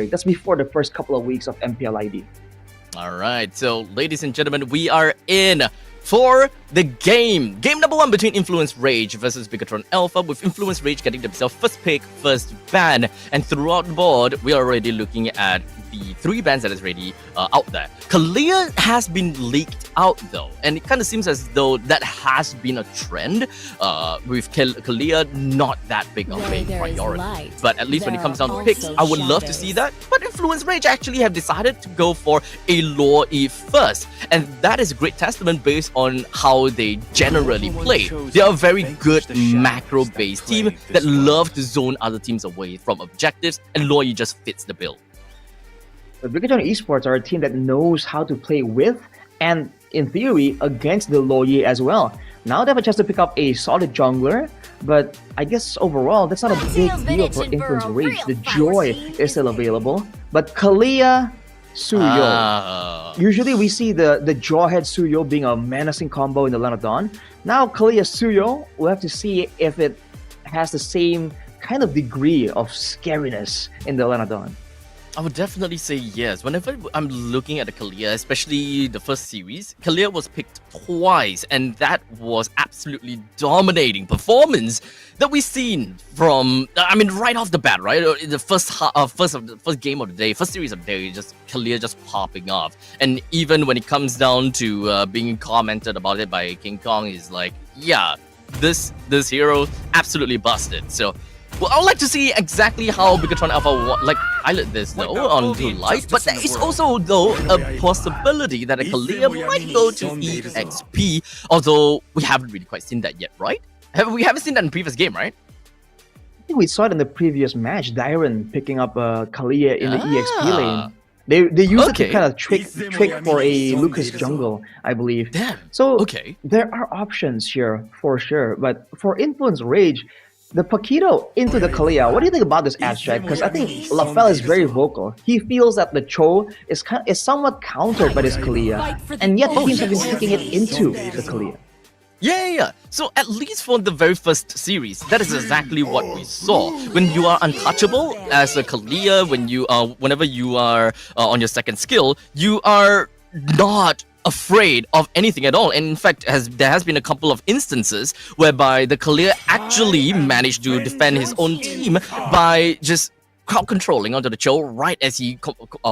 That's before the first couple of weeks of MPL ID. All right, so ladies and gentlemen, we are in for the game. Game number 1 between Influence Rage versus Bigetron Alpha, with Influence Rage getting themselves first pick, first ban. And throughout the board, we are already looking at the 3 bans that is already out there. Kalia has been leaked out though, and it kind of seems as though that has been a trend with Kalia not that big of a priority. But at least when it comes down to picks, I would love to see that. But Influence Rage actually have decided to go for a Law E first, and that is a great testament based on how they generally play. They are a very good macro-based team that love to zone other teams away from objectives, and Law E just fits the bill. But Bigetron Esports are a team that knows how to play with and, in theory, against the Loye as well. Now they have a chance to pick up a solid jungler, but I guess overall that's not a big deal for Influence Rage. The Joy is still available, but Kalia, Suyo. Usually we see the Jawhead Suyo being a menacing combo in the Land of Dawn. Now Kalia Suyo, we'll have to see if it has the same kind of degree of scariness in the Land of Dawn. I would definitely say yes. Whenever I'm looking at the Kalia, especially the first series, Kalia was picked twice, and that was absolutely dominating performance that we've seen from, I mean, right off the bat, right? In the first game of the day, first series of the day, just Kalia just popping off. And even when it comes down to being commented about it by King Kong, is like, yeah, this hero absolutely busted. So, well, I would like to see exactly how Bigetron Alpha pilot this though onto light, but there is also though a possibility that a Kalia might go to EXP, although we haven't really quite seen that yet, right? We haven't seen that in the previous game, right? I think we saw it in the previous match, Dyron picking up Kalia in the EXP lane. They use it to kind of trick for a Lucas jungle, I believe. Damn. So there are options here for sure, but for Influence Rage, the Paquito into the Kalia. What do you think about this abstract? Because I think LaFell is very vocal. He feels that the Cho is somewhat countered by this Kalia, and yet teams have been taking it into the Kalia. Yeah. So at least for the very first series, that is exactly what we saw. When you are untouchable as a Kalia, whenever you are on your second skill, you are not afraid of anything at all. And in fact, there has been a couple of instances whereby the Kalia actually managed to defend his own team by just crowd controlling onto the Cho right as he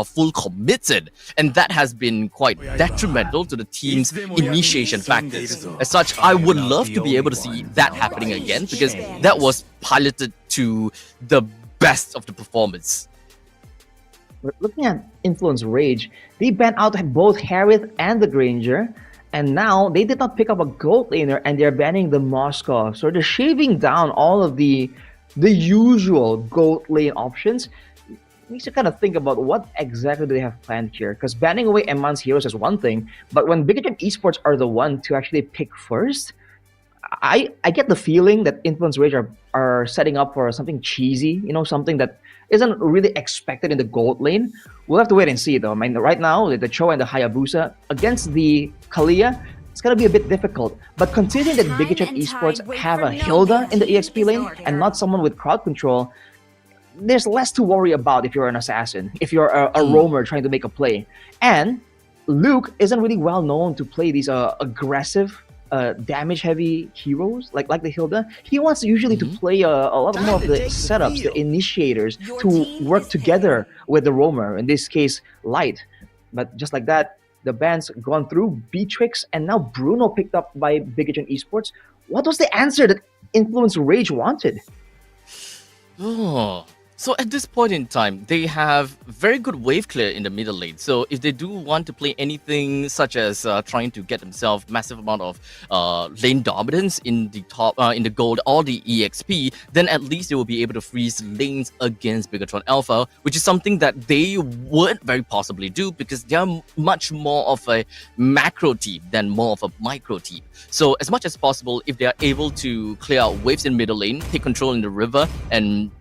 full committed, and that has been quite detrimental to the team's initiation factors. As such, I would love to be able to see that happening again, because that was piloted to the best of the performance. Looking at Influence Rage, they banned out both Harith and the Granger, and now they did not pick up a gold laner, and they're banning the Moskov. So they're shaving down all of the usual gold lane options. Makes you kind of think about what exactly do they have planned here. Because banning away Eman's heroes is one thing, but when Bigetron Esports are the one to actually pick first, I get the feeling that Influence Rage are setting up for something cheesy, something that isn't really expected in the gold lane. We'll have to wait and see though. I mean, right now, the Cho and the Hayabusa against the Kalia, it's gonna be a bit difficult. But considering that Bigetron Esports have a Hilda in the EXP lane and not someone with crowd control, there's less to worry about if you're an assassin, if you're a roamer trying to make a play. And Luke isn't really well known to play these aggressive, damage-heavy heroes like the Hilda. He wants usually to play a lot more of the setups, the initiators, to work together with the roamer, in this case, Light. But just like that, the ban's gone through, Beatrix, and now Bruno picked up by Bigetron Esports. What was the answer that Influence Rage wanted? So at this point in time, they have very good wave clear in the middle lane. So if they do want to play anything such as trying to get themselves massive amount of lane dominance in the top, in the gold or the EXP, then at least they will be able to freeze lanes against Bigetron Alpha, which is something that they would very possibly do because they are much more of a macro team than more of a micro team. So as much as possible, if they are able to clear out waves in middle lane, take control in the river, and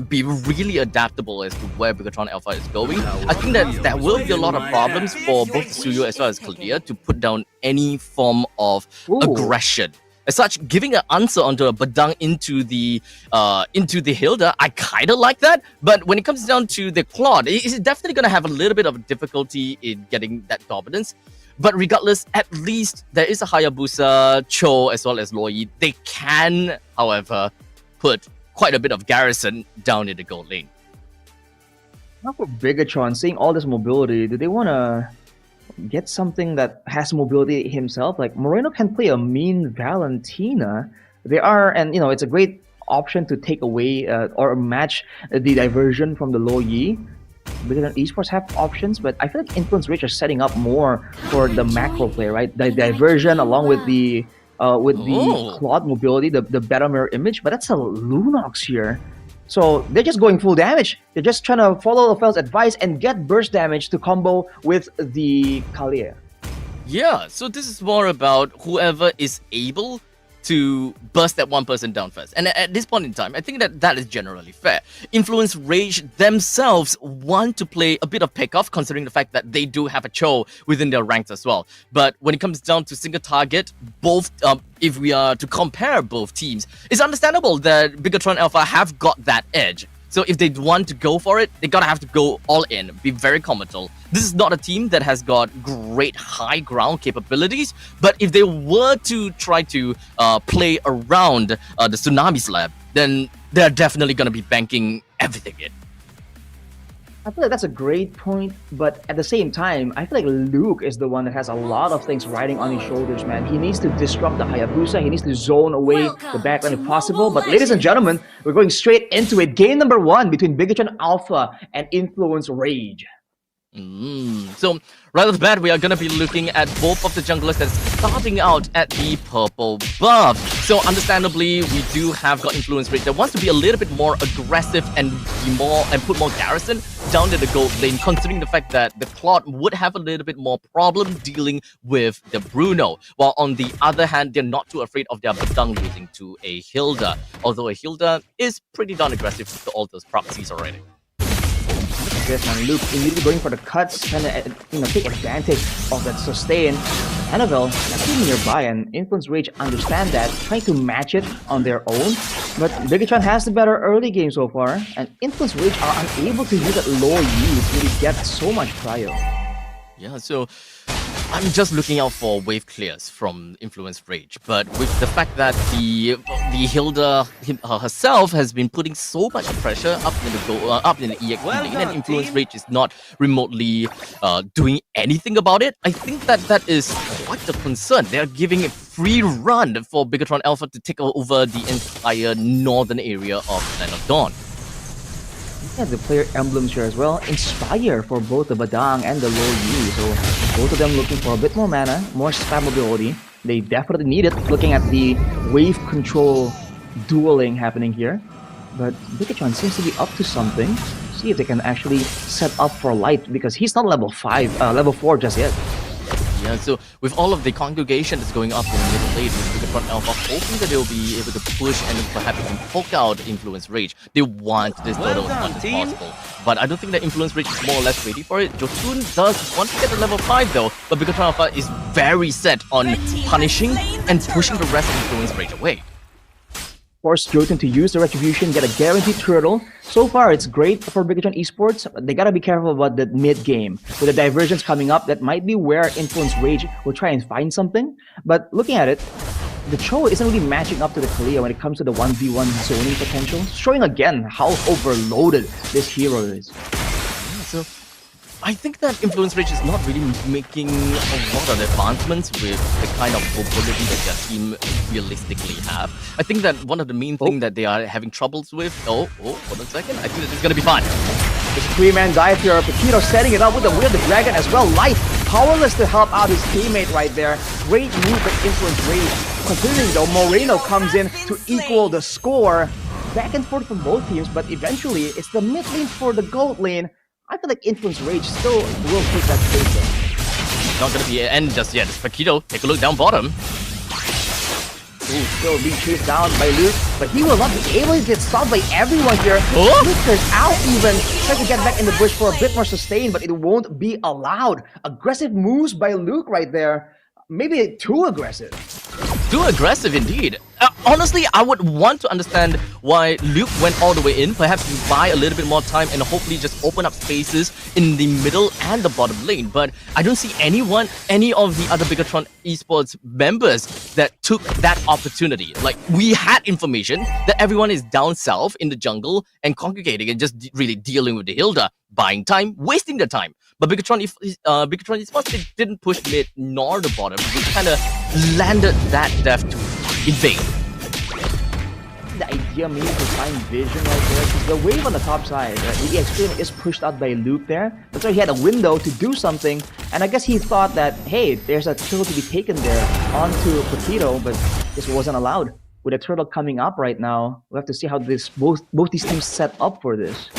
be really adaptable as to where Bigetron Alpha is going, I think that there will be a lot of problems for both Suyo as well as Kalia to put down any form of aggression As such, giving an answer onto a Badang into the Hilda, I kind of like that. But when it comes down to the Claude, it's definitely going to have a little bit of difficulty in getting that dominance. But regardless, at least there is a Hayabusa, Cho, as well as Loi. They can, however, put quite a bit of garrison down in the gold lane. Now for Bigetron, seeing all this mobility, do they want to get something that has mobility himself? Like Moreno can play a mean Valentina. They are, and it's a great option to take away or match the diversion from the low Yi. Because esports have options, but I feel like Influence Rage are setting up more for the macro play, right? The diversion along with the Claude mobility, the better mirror image, but that's a Lunox here. So they're just going full damage. They're just trying to follow Ophel's advice and get burst damage to combo with the Kalia. Yeah, so this is more about whoever is able to burst that one person down first. And at this point in time, I think that is generally fair. Influence Rage themselves want to play a bit of pick-off, considering the fact that they do have a Cho within their ranks as well. But when it comes down to single target, both, if we are to compare both teams, it's understandable that Bigetron Alpha have got that edge. So if they want to go for it, they gotta have to go all in, be very committal. This is not a team that has got great high ground capabilities, but if they were to try to play around the Tsunami Slab, then they're definitely gonna be banking everything in. I feel like that's a great point, but at the same time, I feel like Luke is the one that has a lot of things riding on his shoulders, man. He needs to disrupt the Hayabusa, he needs to zone away the backline if possible. But ladies and gentlemen, we're going straight into it. Game number 1 between Bigetron Alpha and Influence Rage. So right off the bat, we are going to be looking at both of the junglers that's starting out at the purple buff. So understandably, we do have got Influence Rage that wants to be a little bit more aggressive and put more garrison down to the gold lane, considering the fact that the Claude would have a little bit more problem dealing with the Bruno. While on the other hand, they're not too afraid of their Badang losing to a Hilda, although a Hilda is pretty darn aggressive with all those proxies already. Yes, man, Luke immediately going for the cuts, trying to take advantage of that sustain. Annabelle actually nearby, and Influence Rage understand that, trying to match it on their own. But Bigetron has the better early game so far, and Influence Rage are unable to use that low yield to really get so much cryo. Yeah, so I'm just looking out for wave clears from Influence Rage, but with the fact that the Hilda herself has been putting so much pressure up in the EX lane, and Influence Rage is not remotely doing anything about it, I think that is quite a concern. They are giving a free run for Bigetron Alpha to take over the entire northern area of Land of Dawn. Yeah, the player emblems here as well. Inspire for both the Badang and the low Yi. So both of them looking for a bit more mana, more spam mobility. They definitely need it, looking at the wave control dueling happening here. But Bigetron seems to be up to something. See if they can actually set up for Light, because he's not level 4 just yet. Yeah, so with all of the congregation that's going up in the middle lane with Bigetron Alpha, hoping that they'll be able to push and perhaps even poke out Influence Rage. They want this turtle as much as possible. But I don't think that Influence Rage is more or less ready for it. Jotun does want to get to level 5 though, but Bigetron Alpha is very set on punishing and pushing the rest of Influence Rage away. Force Jotun to use the Retribution, get a guaranteed turtle. So far, it's great for Bigetron Esports, but they gotta be careful about the mid-game. With the diversions coming up, that might be where Influence Rage will try and find something. But looking at it, the Cho isn't really matching up to the Kalia when it comes to the 1v1 zoning potential, showing again how overloaded this hero is. Yeah, so I think that Influence Rage is not really making a lot of advancements with the kind of mobility that their team realistically have. I think that one of the main things that they are having troubles with... hold on a second. I think that it's going to be fine. This 3-man dive here. Paquito setting it up with the Wheel of the Dragon as well. Light, powerless to help out his teammate right there. Great move by Influence Rage. Considering though, Moreno comes in to equal the score. Back and forth from both teams, but eventually it's the mid lane for the gold lane. I feel like Influence Rage still will take that space though. Not gonna be an end just yet. Paquito, take a look down bottom. Ooh, still being chased down by Luke, but he will not be able to get stopped by everyone here. Luke turns out even, tries to get back in the bush for a bit more sustain, but it won't be allowed. Aggressive moves by Luke right there. Maybe too aggressive. Too aggressive indeed. Honestly, I would want to understand why Luke went all the way in. Perhaps you buy a little bit more time and hopefully just open up spaces in the middle and the bottom lane. But I don't see any of the other Bigetron Esports members that took that opportunity. Like, we had information that everyone is down south in the jungle and congregating and just really dealing with the Hilda, buying time, wasting their time. But Bigetron Esports, they didn't push mid nor the bottom. They kind of landed that death to invade. The idea maybe to find vision right there, because the wave on the top side, the EXP is pushed out by Luke there. That's why he had a window to do something, and I guess he thought that, hey, there's a turtle to be taken there onto Potato, but this wasn't allowed. With a turtle coming up right now, we have to see how both these teams set up for this.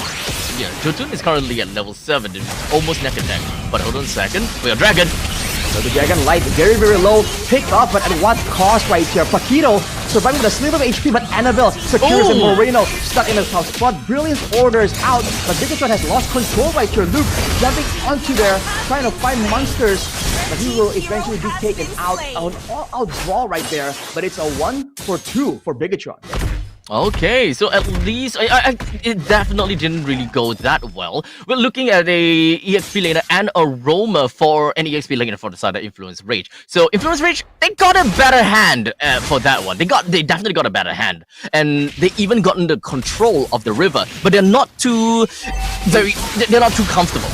Yeah, Jotun is currently at level 7, it's almost neck and neck. But hold on a second, we have Dragon. So the Dragon Light, very, very low, picked off, but at what cost right here? Paquito surviving with a sliver of HP, but Annabelle secures and Moreno stuck in a tough spot. Brilliant orders out, but Bigetron has lost control right here. Luke jumping onto there, trying to find monsters, but he will eventually be taken out. An all-out draw right there, but it's a 1-for-2 for Bigetron. Okay, so at least it definitely didn't really go that well. We're looking at a EXP laner and a roamer for an EXP laner for the side of Influence Rage. So Influence Rage, they got a better hand for that one. They definitely got a better hand, and they even gotten the control of the river. But they're not too comfortable.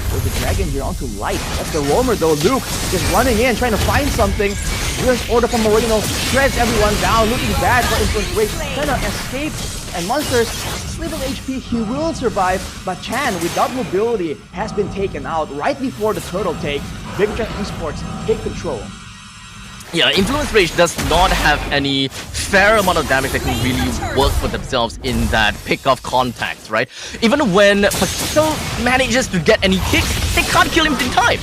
There's the Dragon here onto Light. That's the roamer though. Luke just running in, trying to find something. Here's order from Moreno, shreds everyone down, looking bad for Influence Rage, trying to escape, and Monsters, sliver of HP, he will survive, but Chan, without mobility, has been taken out right before the turtle take. Bigetron Esports take control. Yeah, Influence Rage does not have any fair amount of damage that can really work for themselves in that pick-off contact, right? Even when Paquito manages to get any kicks, they can't kill him in time.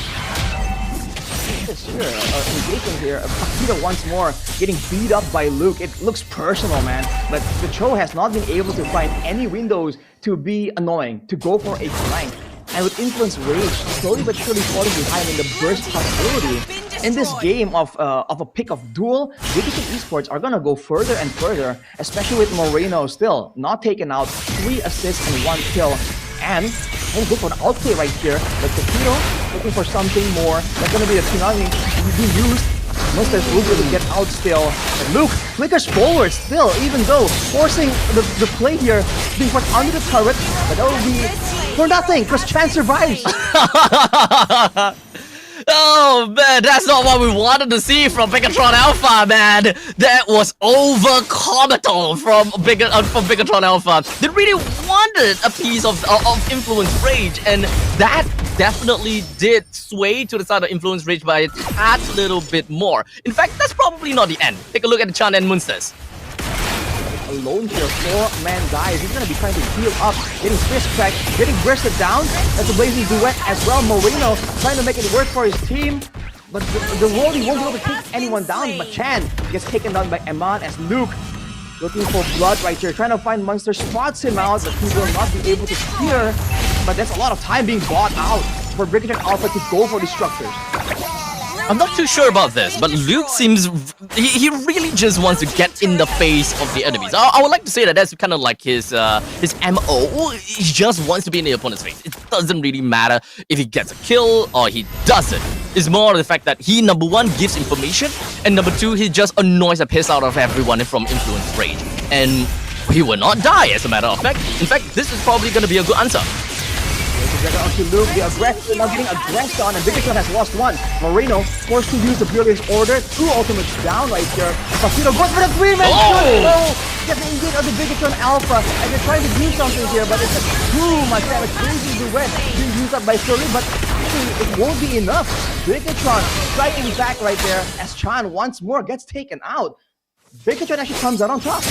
Sure, engagement here. Paquito once more getting beat up by Luke. It looks personal, man. But the Cho has not been able to find any windows to be annoying, to go for a flank. And with Influence Rage slowly but surely falling behind in the burst possibility, in this game of a pick-off duel, Bigetron Esports are gonna go further and further, especially with Moreno still not taken out, 3 assists and 1 kill. And go for the outplay right here, but Paquito looking for something more. That's gonna be the tsunami being used. Monsters will be able to get out still. And Luke flickers forward still, even though forcing the play here, being put under the turret, but that will be for nothing, because Chan survives. Oh man, that's not what we wanted to see from Bigetron Alpha, man. That was over-comical from Bigetron Alpha. They really wanted a piece of Influence Rage, and that definitely did sway to the side of Influence Rage by a tad little bit more. In fact, that's probably not the end. Take a look at the Chan and Munsters. Alone here, 4-man dies. He's gonna be trying to heal up, getting fist cracked, getting bursted down. That's a blazing duet as well. Moreno trying to make it work for his team, but the Rolly won't be able to take anyone down. But Chan gets taken down by Eman as Luke looking for blood right here, trying to find Monster, spots him out, but he will not be able to clear. But there's a lot of time being bought out for Bigetron Alpha to go for these structures. I'm not too sure about this, but Luke seems... He really just wants to get in the face of the enemies. I would like to say that that's kind of like his MO. He just wants to be in the opponent's face. It doesn't really matter if he gets a kill or he doesn't. It's more the fact that he, number one, gives information, and number two, he just annoys the piss out of everyone from Influence Rage. And he will not die, as a matter of fact. In fact, this is probably going to be a good answer. Together onto Luke, the aggressor now getting aggressed on, and Bigetron has lost one. Moreno forced to use the Brilliance Order, 2 ultimates down right here. Paquito goes for the 3-man get the engage of the Bigetron Alpha, and they're trying to do something here, but it's too much damage. Crazy duet being used up by Fury, but actually it won't be enough. Bigetron striking back right there as Chan once more gets taken out. Bigetron actually comes out on top.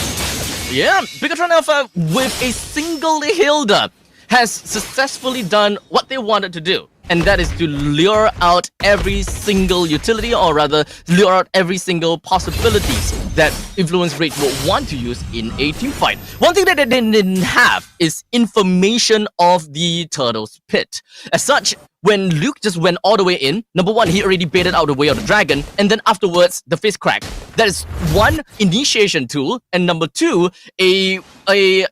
Yeah, Bigetron Alpha with a single Hilda has successfully done what they wanted to do, and that is to lure out every single utility, or rather lure out every single possibilities that Influence Rage will want to use in a team fight. One thing that they didn't have is information of the Turtle's Pit. As such, when Luke just went all the way in, number one, he already baited out the way of the dragon, and then afterwards, the fist crack. That is one initiation tool, and number two,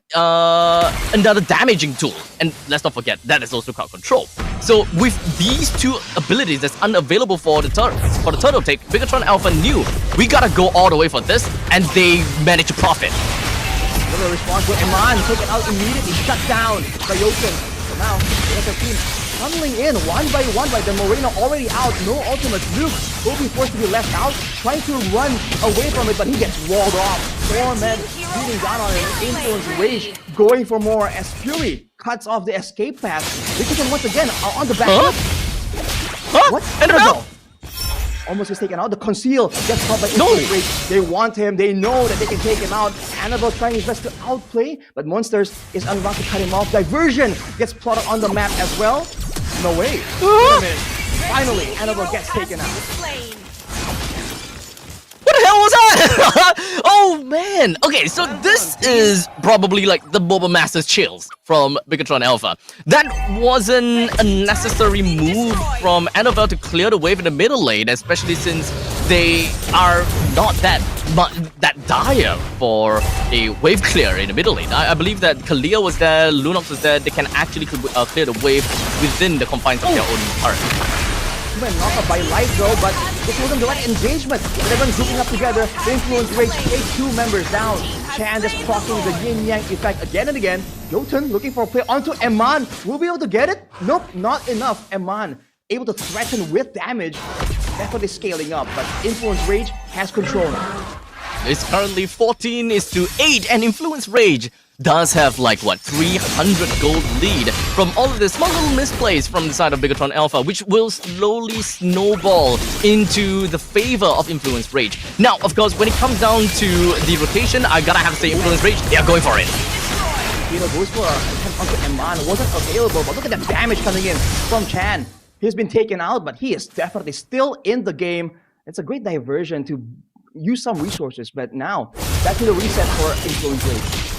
another damaging tool. And let's not forget, that is also crowd control. So with these two abilities that's unavailable for the turtle take, Bigetron Alpha knew we gotta go all the way for this, and they managed to profit. The response with Eman taken out immediately, shut down by Jotun. So now, the other team funneling in one by the Moreno already out, no ultimates. Luke will be forced to be left out, trying to run away from it, but he gets walled off. 4 men beating down on an Influence Rage, going for more as Fury cuts off the escape path. Bigetron once again are on the back. What? Annabelle! Almost gets taken out. The Conceal gets caught by Influence Rage. They want him. They know that they can take him out. Annabelle trying his best to outplay, but Monsters is unbound to cut him off. Diversion gets plotted on the map as well. No way. Wait a minute. Finally, Annabelle gets taken out. What the hell was that? Oh man! Okay, so this is probably like the Boba Master's chills from Bigetron Alpha. That wasn't a necessary move from Annabelle to clear the wave in the middle lane, especially since they are not that dire for a wave clear in the middle lane. I believe that Kalia was there, Lunox was there. They can actually clear the wave within the confines of their own turret. Knocked up by Light though, but this wasn't the right engagement. Everyone grouping up together. The Influence Rage take 2 members down. Chan just proccing the yin-yang effect again and again. Jotun looking for a play onto Eman. Will be able to get it? Nope, not enough. Eman able to threaten with damage. Definitely scaling up, but Influence Rage has control now. It's currently 14-8, and Influence Rage does have like what 300 gold lead from all of this small little misplays from the side of Bigetron Alpha, which will slowly snowball into the favor of Influence Rage. Now, of course, when it comes down to the rotation, I gotta have to say Influence Rage, they are going for it. Goes for a attempt onto Eman, wasn't available, but look at the damage coming in from Chan. He's been taken out, but he is definitely still in the game. It's a great diversion to use some resources, but now back to the reset for Influence Rage.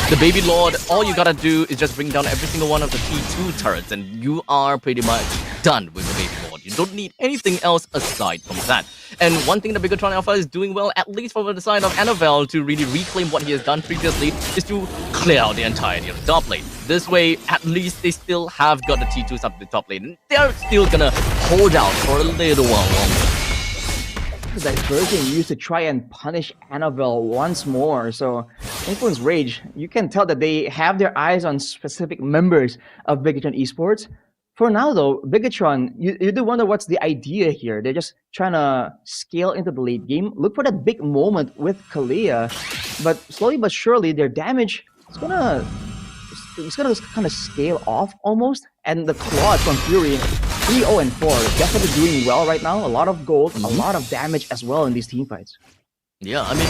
The Baby Lord, all you gotta do is just bring down every single one of the T2 turrets and you are pretty much done with the Baby Lord. You don't need anything else aside from that. And one thing that Bigetron Alpha is doing well, at least from the side of Annabelle, to really reclaim what he has done previously, is to clear out the entirety of the top lane. This way, at least they still have got the T2s up the top lane, and they're still gonna hold out for a little while longer. The diversion used to try and punish Annabelle once more. So Influence Rage, you can tell that they have their eyes on specific members of Bigetron Esports. For now though, Bigetron, you do wonder what's the idea here. They're just trying to scale into the late game, look for that big moment with Kalia, but slowly but surely their damage is gonna kind of scale off almost. And the Claude from Fury, 3-0-4, definitely doing well right now. A lot of gold, a lot of damage as well in these teamfights. Yeah, I mean,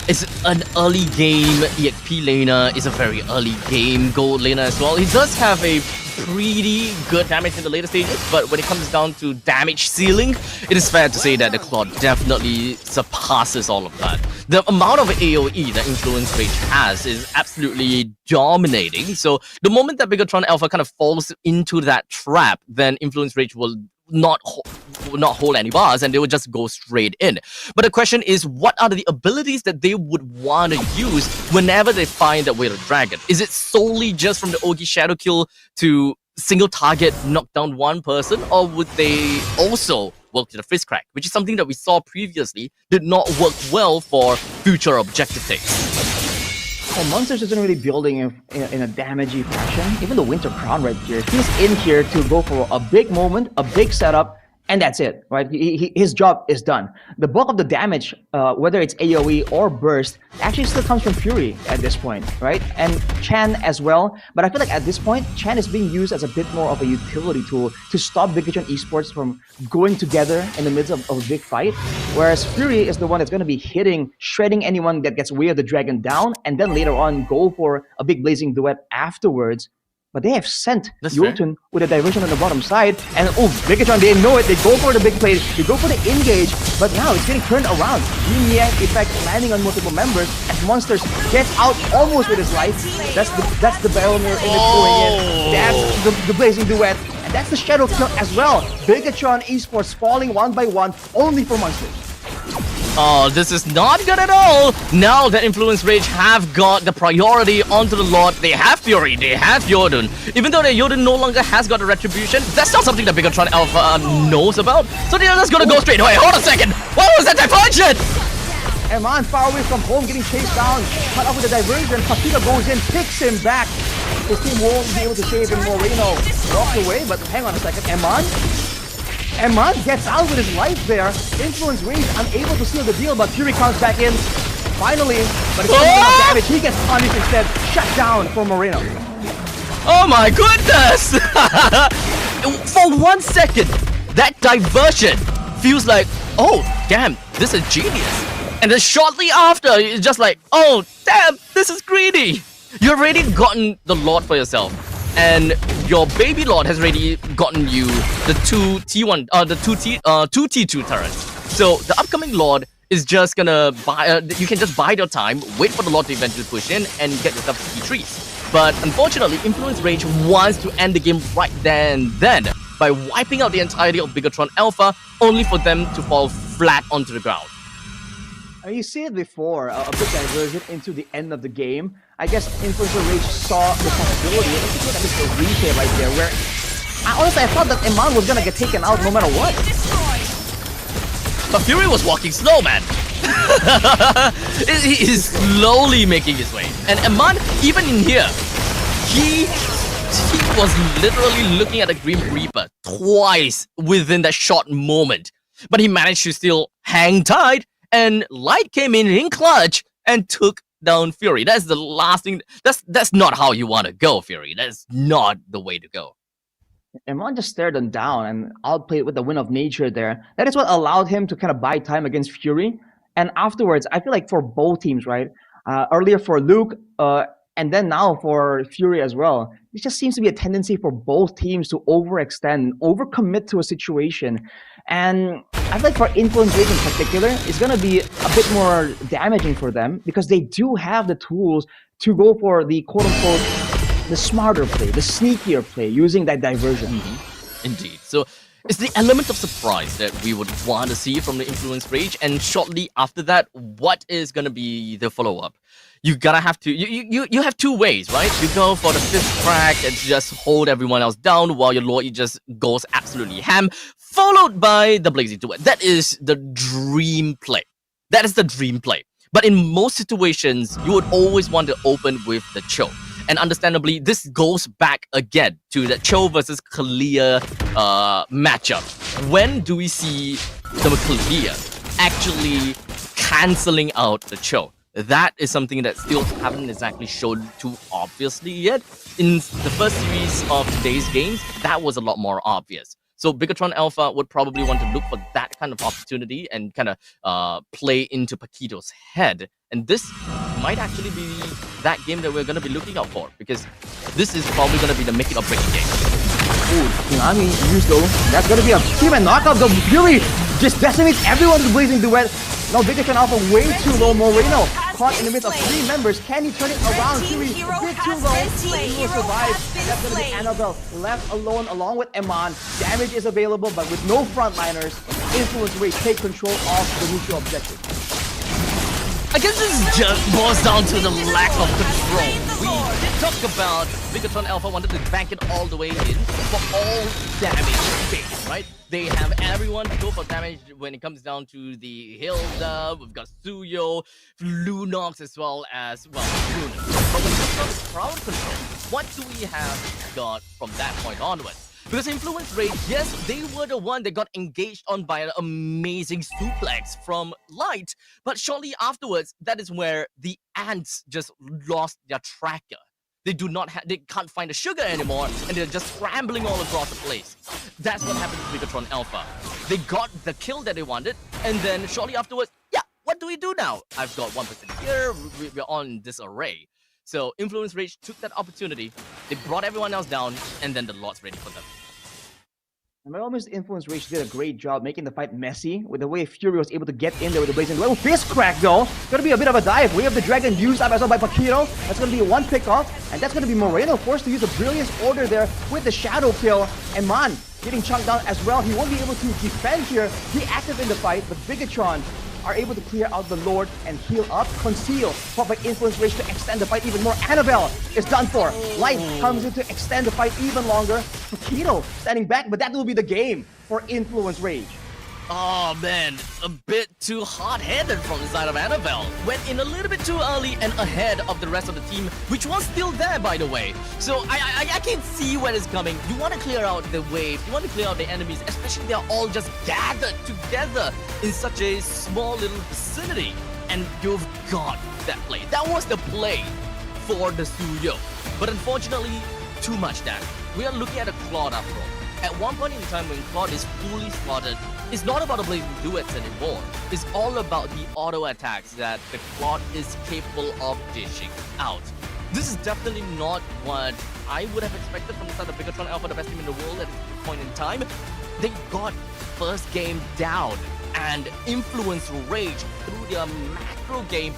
it's an early game EXP laner, it's a very early game gold laner as well. He does have a pretty good damage in the later stages, but when it comes down to damage ceiling, it is fair to say that the Claude definitely surpasses all of that. The amount of AoE that Influence Rage has is absolutely dominating, so the moment that Bigetron Alpha kind of falls into that trap, then Influence Rage will not hold any bars and they would just go straight in. But the question is, what are the abilities that they would want to use whenever they find that way to dragon? Is it solely just from the Ogi Shadow Kill to single target knock down one person, or would they also work to the fist crack, which is something that we saw previously did not work well for future objective takes? Well, Monsters isn't really building in a damagey fashion. Even the Winter Crown right here, he's in here to go for a big moment, a big setup, and that's it, right? His job is done. The bulk of the damage, whether it's AoE or burst, actually still comes from Fury at this point, right? And Chan as well. But I feel like at this point, Chan is being used as a bit more of a utility tool to stop Bigetron Esports from going together in the midst of a big fight. Whereas Fury is the one that's going to be hitting, shredding anyone that gets Way of the Dragon down, and then later on go for a big blazing duet afterwards. But they have sent Jotun with a diversion on the bottom side, and Bigetron, they know it, they go for the big play, they go for the engage, but now it's getting turned around. Yin-Yang effect landing on multiple members as Monsters gets out almost with his life. That's the barrel mirror image going in. That's the blazing duet, and that's the shadow kill as well. Bigetron Esports falling one by one, only for monsters. Oh, this is not good at all. Now that Influence Rage have got the priority onto the Lord, they have Fury, they have Jotun. Even though the Jotun no longer has got a retribution, that's not something that Bigetron Alpha knows about. So they're just gonna go straight away. Hold on a second. What was that diversion? Eman far away from home, getting chased down, cut off with the diversion. Paquito goes in, picks him back. His team won't be able to save him. Moreno walks away, but hang on a second. Eman gets out with his life there. Influence Rage unable to seal the deal, but Fury comes back in. Finally, but it's not enough damage. He gets punished instead. Shut down for Moreno. Oh my goodness! For 1 second, that diversion feels like, oh damn, this is genius. And then shortly after, it's just like, oh damn, this is greedy. You've already gotten the Lord for yourself, and your baby Lord has already gotten you the two T1, two T2 turrets. So the upcoming Lord is just gonna buy. You can just bide your time, wait for the Lord to eventually push in, and get yourself T3s. But unfortunately, Influence Rage wants to end the game right there and then by wiping out the entirety of Bigetron Alpha, only for them to fall flat onto the ground. You see it before, a big diversion into the end of the game. I guess Influencer Rage saw the possibility. Let's look at this replay right there, where honestly I thought that Eman was gonna get taken out no matter what. But Fury was walking slow, man. He is slowly making his way. And Eman, even in here, he was literally looking at the Grim Reaper twice within that short moment. But he managed to still hang tight, and Light came in clutch and took down Fury. That's the last thing. That's not how you want to go, Fury. That's not the way to go. Eman just stared him down and outplayed with the win of nature there. That is what allowed him to kind of buy time against Fury. And afterwards, I feel like for both teams, right? Earlier for Luke, and then now for Fury as well. It just seems to be a tendency for both teams to overextend, overcommit to a situation. And I feel like for Influence Rage in particular, it's going to be a bit more damaging for them because they do have the tools to go for the quote-unquote the smarter play, the sneakier play, using that diversion. Indeed. So it's the element of surprise that we would want to see from the Influence Rage, and shortly after that, what is going to be the follow-up? You gotta have to, you have two ways, right? You go for the fifth crack and just hold everyone else down while your Lord just goes absolutely ham, followed by the Blazing Duet. That is the dream play. That is the dream play. But in most situations, you would always want to open with the Cho. And understandably, this goes back again to the Cho versus Kalia matchup. When do we see the Kalia actually cancelling out the Cho? That is something that still haven't exactly shown too obviously yet. In the first series of today's games, that was a lot more obvious. So Bigetron Alpha would probably want to look for that kind of opportunity and kind of play into Paquito's head. And this might actually be that game that we're going to be looking out for, because this is probably going to be the make it or break it game. Ooh, Tsunami used though. That's going to be a team and knockout. The Fury just decimates everyone with the Blazing Duet. Now Bigetron Alpha way too low. Moreno caught in the midst of three members. Can he turn it around? Fury a bit too low. He will survive. That's going to be Annabelle left alone along with Eman. Damage is available, but with no frontliners, Influence Rage take control of the neutral objective. I guess this just boils down to the lack of control. We did talk about Bigetron Alpha wanted to bank it all the way in for all damage base, right? They have everyone to go for damage when it comes down to the Hilda. We've got Suyo, Lunox as well as, well, Lunox. But when it comes to crowd control, what do we have got from that point onwards? Because Influence Rage, yes, they were the one that got engaged on by an amazing suplex from Light, but shortly afterwards, that is where the ants just lost their tracker. They can't find the sugar anymore, and they're just scrambling all across the place. That's what happened to Bigetron Alpha. They got the kill that they wanted, and then shortly afterwards, yeah, what do we do now? I've got 1% here, we're on disarray. So Influence Rage took that opportunity, they brought everyone else down, and then the Lord's ready for them. And by all means, Influence Rage did a great job making the fight messy with the way Fury was able to get in there with the Blazing Duel. Fist crack though, gonna be a bit of a dive. Way of the Dragon used up as well by Paquito. That's gonna be one pick off, and that's gonna be Moreno forced to use a Brilliance Order there with the Shadow Kill. And Man getting chunked down as well. He won't be able to defend here, be active in the fight, but Bigetron are able to clear out the Lord and heal up. Conceal, fought by Influence Rage to extend the fight even more. Annabelle is done for. Light comes in to extend the fight even longer. Paquito standing back, but that will be the game for Influence Rage. Oh man, a bit too hard-headed from the side of Annabelle. Went in a little bit too early and ahead of the rest of the team, which was still there, by the way. So I can see where it's coming. You want to clear out the wave, you want to clear out the enemies, especially they're all just gathered together in such a small little vicinity. And you've got that play. That was the play for the Suyo. But unfortunately, too much damage. We are looking at a Claude after all. At one point in time when Claude is fully spotted, it's not about the blazing duets anymore. It's all about the auto attacks that the Claude is capable of dishing out. This is definitely not what I would have expected from the side of Bigetron Alpha, the best team in the world at this point in time. They got first game down and Influence Rage through their macro game